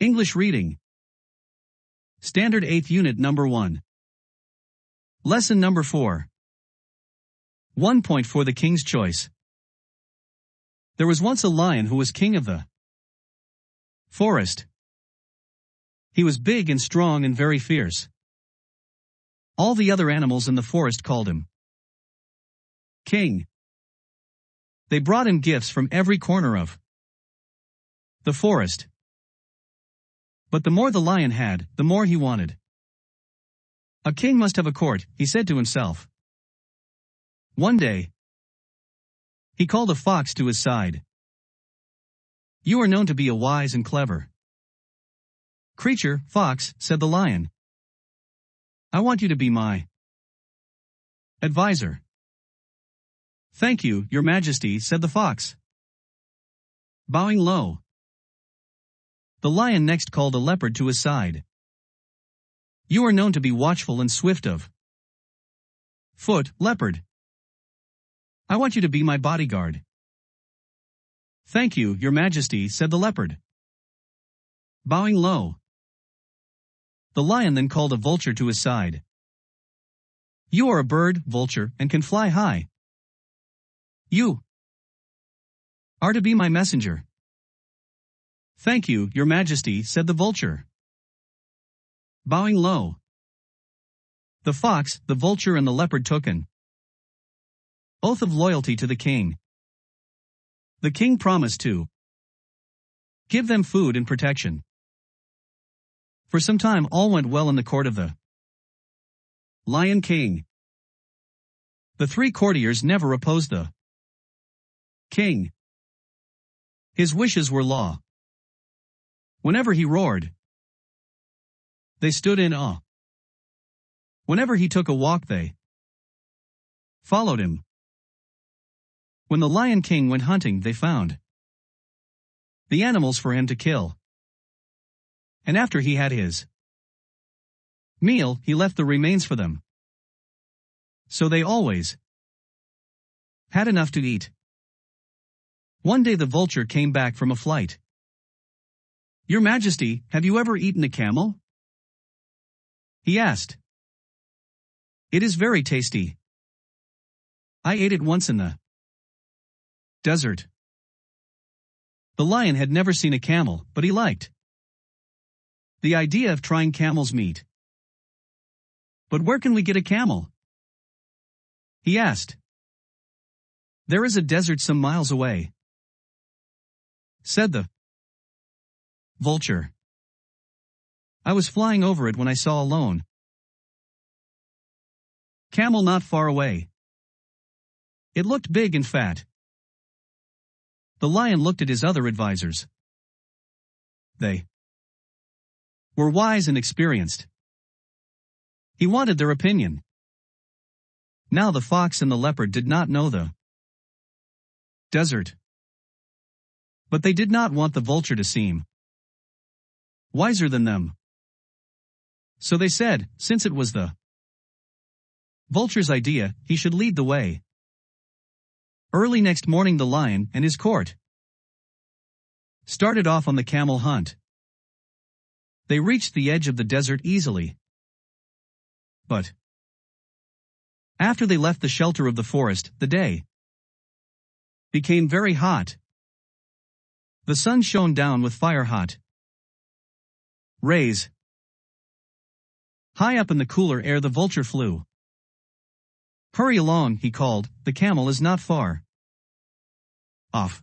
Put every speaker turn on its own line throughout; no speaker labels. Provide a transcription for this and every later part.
English reading. Standard 8th Unit Number 1. Lesson Number 4. 1 point for the King's Choice. There was once a lion who was king of the forest. He was big and strong and very fierce. All the other animals in the forest called him king. They brought him gifts from every corner of the forest. But the more the lion had, the more he wanted. A king must have a court, he said to himself. One day, he called a fox to his side. You are known to be a wise and clever creature, fox, said the lion. I want you to be my advisor. Thank you, your majesty, said the fox, bowing low. The lion next called a leopard to his side. You are known to be watchful and swift of foot, leopard. I want you to be my bodyguard. Thank you, your majesty, said the leopard, bowing low. The lion then called a vulture to his side. You are a bird, vulture, and can fly high. You are to be my messenger. Thank you, your majesty, said the vulture, bowing low. The fox, the vulture and the leopard took an oath of loyalty to the king. The king promised to give them food and protection. For some time all went well in the court of the Lion King. The 3 courtiers never opposed the king. His wishes were law. Whenever he roared, they stood in awe. Whenever he took a walk they followed him. When the Lion King went hunting they found the animals for him to kill. And after he had his meal, he left the remains for them. So they always had enough to eat. One day the vulture came back from a flight. Your Majesty, have you ever eaten a camel? He asked. It is very tasty. I ate it once in the desert. The lion had never seen a camel, but he liked the idea of trying camel's meat. But where can we get a camel? He asked. There is a desert some miles away, said the vulture. I was flying over it when I saw a lone camel not far away. It looked big and fat. The lion looked at his other advisors. They were wise and experienced. He wanted their opinion. Now the fox and the leopard did not know the desert. But they did not want the vulture to seem wiser than them. So they said, since it was the vulture's idea, he should lead the way. Early next morning the lion and his court started off on the camel hunt. They reached the edge of the desert easily. But after they left the shelter of the forest, the day became very hot. The sun shone down with fire-hot rays. High up in the cooler air the vulture flew. Hurry along, he called, the camel is not far off.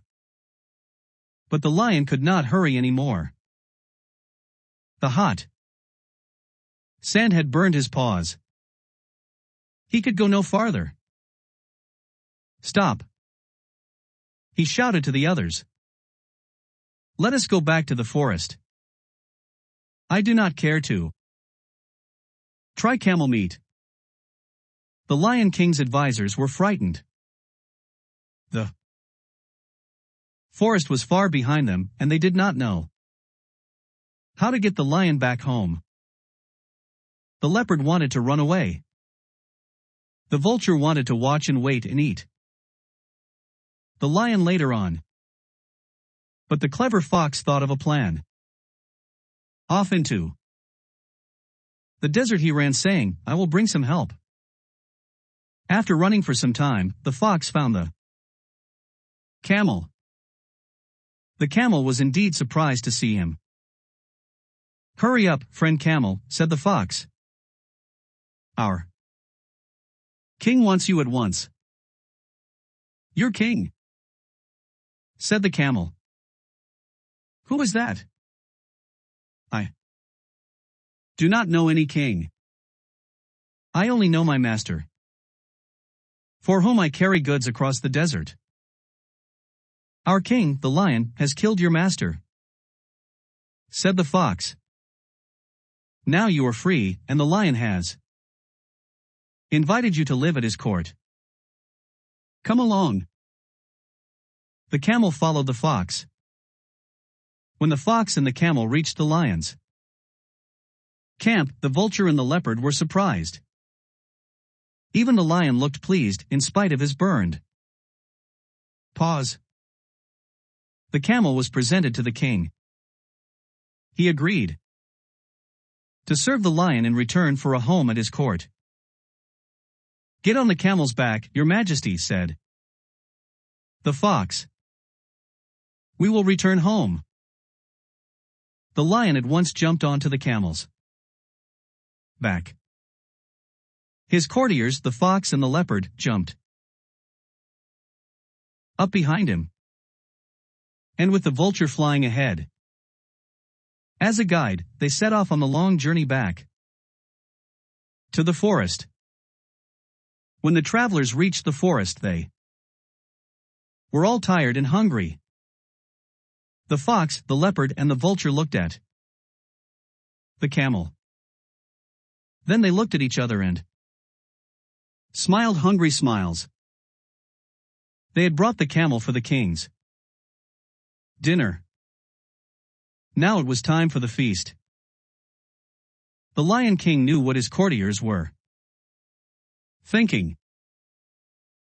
But the lion could not hurry any more. The hot sand had burned his paws. He could go no farther. Stop, he shouted to the others. Let us go back to the forest. I do not care to try camel meat. The Lion King's advisors were frightened. The forest was far behind them, and they did not know how to get the lion back home. The leopard wanted to run away. The vulture wanted to watch and wait and eat the lion later on. But the clever fox thought of a plan. Off into the desert he ran, saying, I will bring some help. After running for some time, the fox found the camel. The camel was indeed surprised to see him. Hurry up, friend camel, said the fox. Our king wants you at once. Your king? Said the camel. Who is that? I do not know any king. I only know my master, for whom I carry goods across the desert. Our king, the lion, has killed your master, said the fox. Now you are free, and the lion has invited you to live at his court. Come along. The camel followed the fox. When the fox and the camel reached the lion's camp, the vulture and the leopard were surprised. Even the lion looked pleased, in spite of his burned paws. The camel was presented to the king. He agreed to serve the lion in return for a home at his court. Get on the camel's back, your majesty, said the fox. We will return home. The lion at once jumped onto the camel's back. His courtiers, the fox and the leopard, jumped up behind him, and with the vulture flying ahead as a guide, they set off on the long journey back to the forest. When the travelers reached the forest, they were all tired and hungry. The fox, the leopard, and the vulture looked at the camel. Then they looked at each other and smiled hungry smiles. They had brought the camel for the king's dinner. Now it was time for the feast. The Lion King knew what his courtiers were thinking.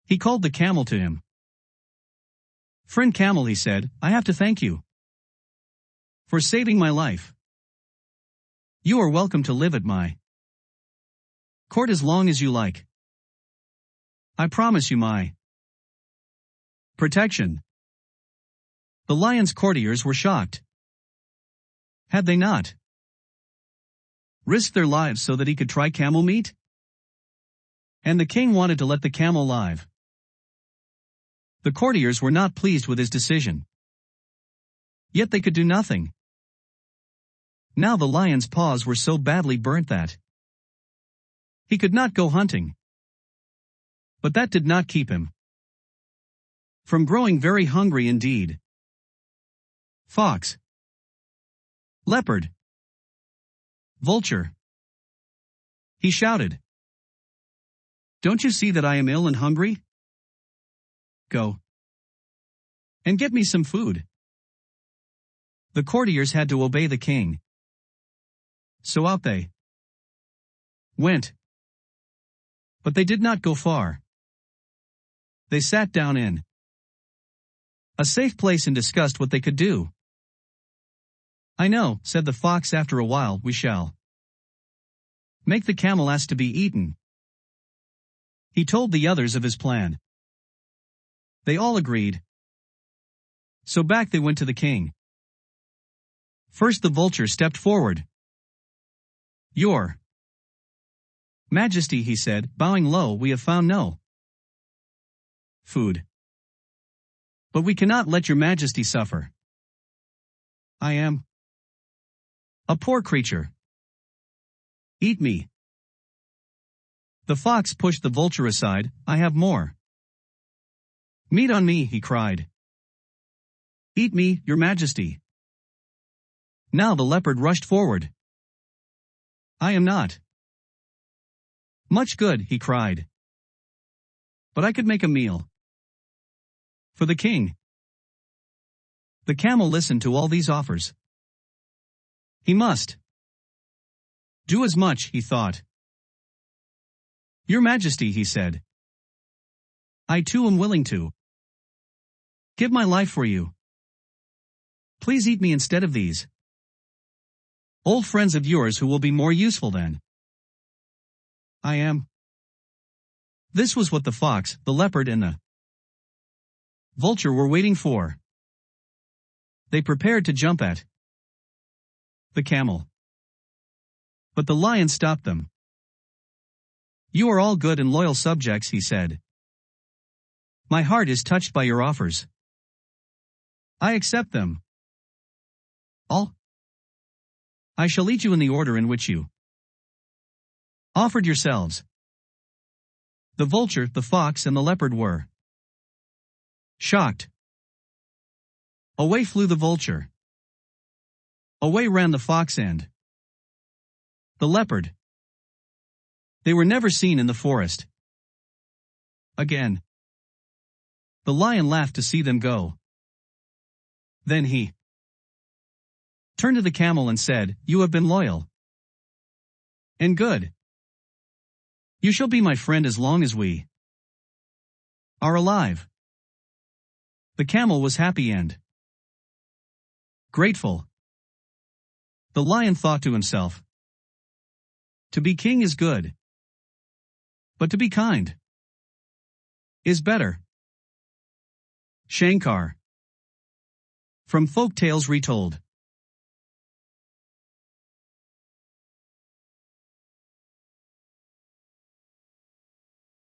He called the camel to him. Friend camel, he said, I have to thank you for saving my life. You are welcome to live at my court as long as you like. I promise you my protection. The lion's courtiers were shocked. Had they not risked their lives so that he could try camel meat? And the king wanted to let the camel live. The courtiers were not pleased with his decision. Yet they could do nothing. Now the lion's paws were so badly burnt that he could not go hunting. But that did not keep him from growing very hungry indeed. Fox, leopard, vulture, he shouted. Don't you see that I am ill and hungry? Go and get me some food. The courtiers had to obey the king. So out they went. But they did not go far. They sat down in a safe place and discussed what they could do. I know, said the fox after a while, we shall make the camel ask to be eaten. He told the others of his plan. They all agreed. So back they went to the king. First the vulture stepped forward. Your Majesty, he said, bowing low, we have found no food. But we cannot let your Majesty suffer. I am a poor creature. Eat me. The fox pushed the vulture aside. I have more meat on me, he cried. Eat me, your Majesty. Now the leopard rushed forward. I am not much good, he cried. But I could make a meal for the king. The camel listened to all these offers. He must do as much, he thought. Your Majesty, he said, I too am willing to give my life for you. Please eat me instead of these. Old friends of yours who will be more useful then. I am. This was what the fox, the leopard and the vulture were waiting for. They prepared to jump at the camel. But the lion stopped them. You are all good and loyal subjects, he said. My heart is touched by your offers. I accept them. All. I shall eat you in the order in which you offered yourselves. The vulture, the fox and the leopard were shocked. Away flew the vulture. Away ran the fox and the leopard. They were never seen in the forest again. The lion laughed to see them go. Then he turned to the camel and said, You have been loyal and good. You shall be my friend as long as we are alive. The camel was happy and grateful. The lion thought to himself, to be king is good, but to be kind is better. Shankar. From Folk Tales Retold.